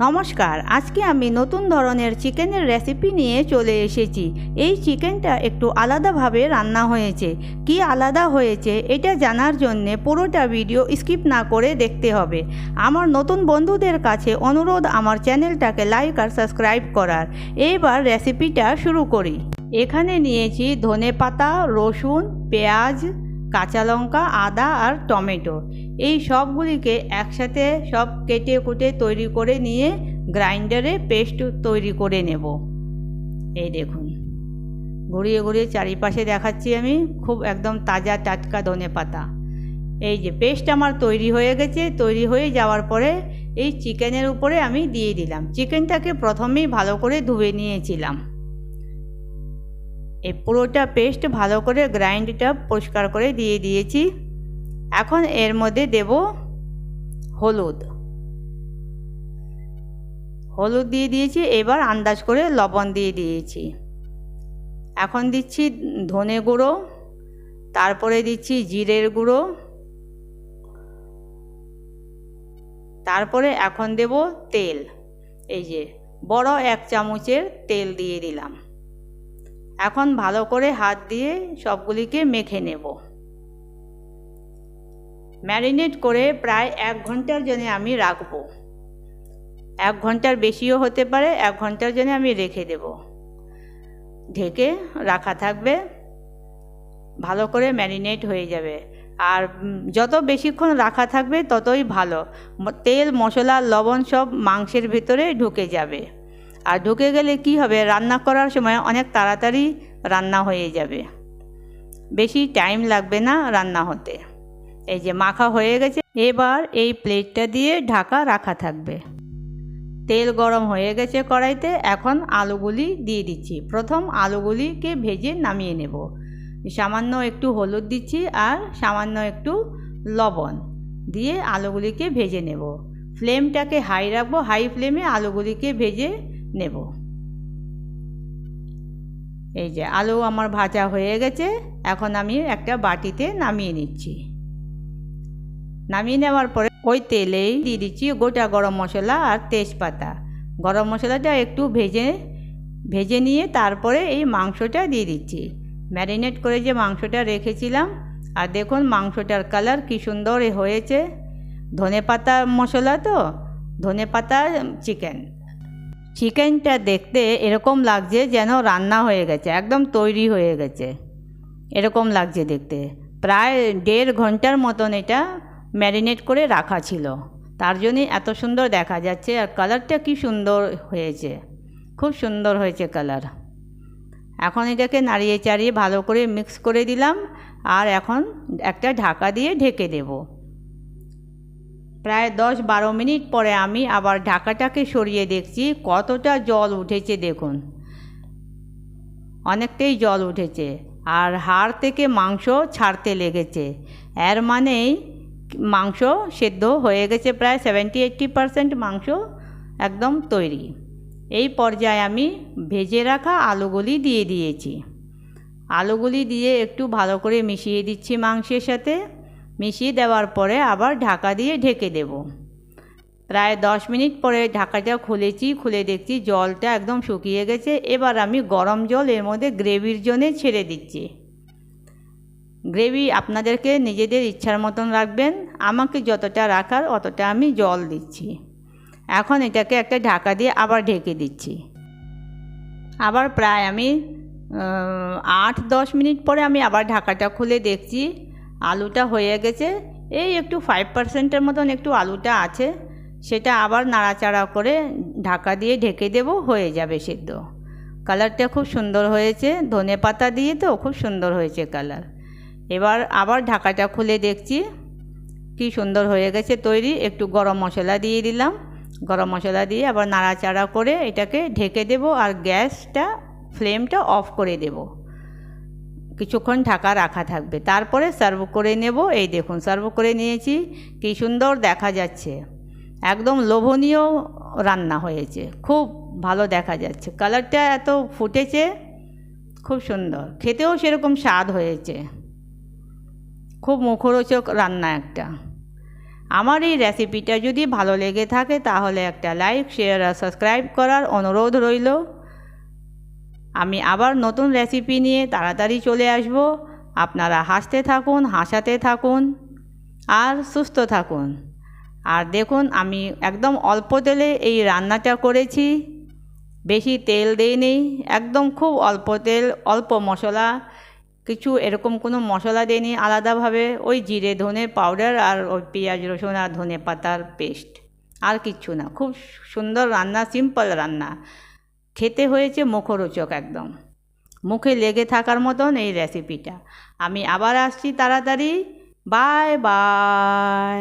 নমস্কার, আজকে আমি নতুন ধরনের চিকেনের রেসিপি নিয়ে চলে এসেছি। এই চিকেনটা একটু আলাদাভাবে রান্না হয়েছে। কি আলাদা হয়েছে এটা জানার জন্য পুরোটা ভিডিও স্কিপ না করে দেখতে হবে। আমার নতুন বন্ধুদের কাছে অনুরোধ আমার চ্যানেলটাকে লাইক আর সাবস্ক্রাইব করার। এবার রেসিপিটা শুরু করি। এখানে নিয়েছি ধনেপাতা, রসুন, পেঁয়াজ, কাঁচা লঙ্কা, আদা আর টমেটো। এই সবগুলিকে একসাথে সব কেটে কুটে তৈরি করে নিয়ে গ্রাইন্ডারে পেস্ট তৈরি করে নেব। এই দেখুন, ঘুরিয়ে ঘুরিয়ে চারিপাশে দেখাচ্ছি আমি। খুব একদম তাজা টাটকা ধনেপাতা। এই যে পেস্ট আমার তৈরি হয়ে গেছে। তৈরি হয়ে যাওয়ার পরে এই চিকেনের উপরে আমি দিয়ে দিলাম। চিকেনটাকে প্রথমেই ভালো করে ধুয়ে নিয়েছিলাম। এই পুরোটা পেস্ট ভালো করে গ্রাইন্ডটা পরিষ্কার করে দিয়ে দিয়েছি। এখন এর মধ্যে দেব হলুদ দিয়ে দিয়েছি। এবার আন্দাজ করে লবণ দিয়ে দিয়েছি। এখন দিচ্ছি ধনে গুঁড়ো, তারপরে দিচ্ছি জিরের গুঁড়ো, তারপরে এখন দেব তেল। এই যে বড় 1 চামচের তেল দিয়ে দিলাম। এখন ভালো করে হাত দিয়ে সবগুলিকে মেখে নেব। ম্যারিনেট করে প্রায় 1 ঘন্টার জন্য আমি রাখবো। 1 ঘন্টার বেশিও হতে পারে। 1 ঘন্টার জন্য আমি রেখে দেব। ঢেকে রাখা থাকবে, ভালো করে ম্যারিনেট হয়ে যাবে। আর যত বেশিক্ষণ রাখা থাকবে ততই ভালো। তেল, মশলা, লবণ সব মাংসের ভিতরে ঢুকে যাবে। আর ঢুকে গেলে কি হবে, রান্না করার সময় অনেক তাড়াতাড়ি রান্না হয়ে যাবে। বেশি টাইম লাগবে না রান্না হতে। এই যে মাখা হয়ে গেছে। এবার এই প্লেটটা দিয়ে ঢাকা রাখা থাকবে। তেল গরম হয়ে গেছে কড়াইতে। এখন আলুগুলি দিয়ে দিচ্ছি। প্রথম আলুগুলিকে ভেজে নামিয়ে নেব। সামান্য একটু হলুদ দিচ্ছি আর সামান্য একটু লবণ দিয়ে আলুগুলিকে ভেজে নেব। ফ্লেমটাকে হাই রাখবো। হাই ফ্লেমে আলুগুলিকে ভেজে নেব। এই যে আলু আমার ভাজা হয়ে গেছে। এখন আমি একটা বাটিতে নামিয়ে নিচ্ছি। নামিয়ে নেওয়ার পরে ওই তেলেই দিয়ে দিচ্ছি গোটা গরম মশলা আর তেজপাতা। গরম মশলাটা একটু ভেজে নিয়ে তারপরে এই মাংসটা দিয়ে দিচ্ছি। ম্যারিনেট করে যে মাংসটা রেখেছিলাম। আর দেখুন মাংসটার কালার কি সুন্দর হয়েছে। ধনেপাতা মশলা তো, ধনেপাতা চিকেনটা দেখতে এরকম লাগছে যেন রান্না হয়ে গেছে, একদম তৈরি হয়ে গেছে। এরকম লাগছে দেখতে। প্রায় 1.5 ঘন্টার মতন এটা ম্যারিনেট করে রাখা ছিল, তার জন্যই এত সুন্দর দেখা যাচ্ছে। আর কালারটা কি সুন্দর হয়েছে, খুব সুন্দর হয়েছে কালার। এখন এটাকে নাড়িয়ে চাড়িয়ে ভালো করে মিক্স করে দিলাম। আর এখন একটা ঢাকা দিয়ে ঢেকে দেব। প্রায় 10-12 মিনিট পরে আমি আবার ঢাকাটাকে সরিয়ে দেখছি কতটা জল উঠেছে। দেখুন, অনেকটাই জল উঠেছে আর হাড় থেকে মাংস ছাড়তে লেগেছে। এর মানেই মাংস সেদ্ধ হয়ে গেছে। প্রায় 70-80% মাংস একদম তৈরি। এই পর্যায়ে আমি ভেজে রাখা আলুগুলি দিয়ে দিয়েছি। আলুগুলি দিয়ে একটু ভালো করে মিশিয়ে দিচ্ছি মাংসের সাথে। মিশিয়ে দেওয়ার পরে আবার ঢাকা দিয়ে ঢেকে দেব। প্রায় 10 মিনিট পরে ঢাকাটা খুলেছি। খুলে দেখছি জলটা একদম শুকিয়ে গেছে। এবার আমি গরম জল এর মধ্যে গ্রেভির জন্যে ছেড়ে দিচ্ছি। গ্রেভি আপনাদেরকে নিজেদের ইচ্ছার মতন রাখবেন। আমাকে যতটা রাখার অতটা আমি জল দিচ্ছি। এখন এটাকে একটা ঢাকা দিয়ে আবার ঢেকে দিচ্ছি। আবার প্রায় আমি 8-10 মিনিট পরে আমি আবার ঢাকাটা খুলে দেখছি আলুটা হয়ে গেছে। এই একটু 5%-এর মতন একটু আলুটা আছে। সেটা আবার নাড়াচাড়া করে ঢাকা দিয়ে ঢেকে দেব, হয়ে যাবে সেদ্ধ। কালারটা খুব সুন্দর হয়েছে, ধনেপাতা দিয়ে তো খুব সুন্দর হয়েছে কালার। এবার আবার ঢাকাটা খুলে দেখছি কি সুন্দর হয়ে গেছে তৈরি। একটু গরম মশলা দিয়ে দিলাম। গরম মশলা দিয়ে আবার নাড়াচাড়া করে এটাকে ঢেকে দেব। আর গ্যাসটা ফ্লেমটা অফ করে দেব। কিছুক্ষণ ঢাকা রাখা থাকবে। তারপরে সার্ভ করে নেব। এই দেখুন সার্ভ করে নিয়েছি। কি সুন্দর দেখা যাচ্ছে, একদম লোভনীয় রান্না হয়েছে। খুব ভালো দেখা যাচ্ছে, কালারটা এত ফুটেছে, খুব সুন্দর। খেতেও সেরকম স্বাদ হয়েছে। খুব মুখরোচক রান্না একটা। আমার এই রেসিপিটা যদি ভালো লেগে থাকে তাহলে একটা লাইক, শেয়ার আর সাবস্ক্রাইব করার অনুরোধ রইল। আমি আবার নতুন রেসিপি নিয়ে তাড়াতাড়ি চলে আসব। আপনারা হাসতে থাকুন, হাসাতে থাকুন আর সুস্থ থাকুন। আর দেখুন, আমি একদম অল্প তেলে এই রান্নাটা করেছি, বেশি তেল দিইনি, একদম খুব অল্প তেল, অল্প মশলা, কিছু এরকম কোনো মশলা দিইনি আলাদাভাবে, ওই জিরে ধনে পাউডার আর ওই পেঁয়াজ রসুন আর ধনে পাতার পেস্ট, আর কিচ্ছু না। খুব সুন্দর রান্না, সিম্পল রান্না, খেতে হয়েছে মুখরোচক, একদম মুখে লেগে থাকার মতন এই রেসিপিটা। আমি আবার আসছি তাড়াতাড়ি। Bye bye.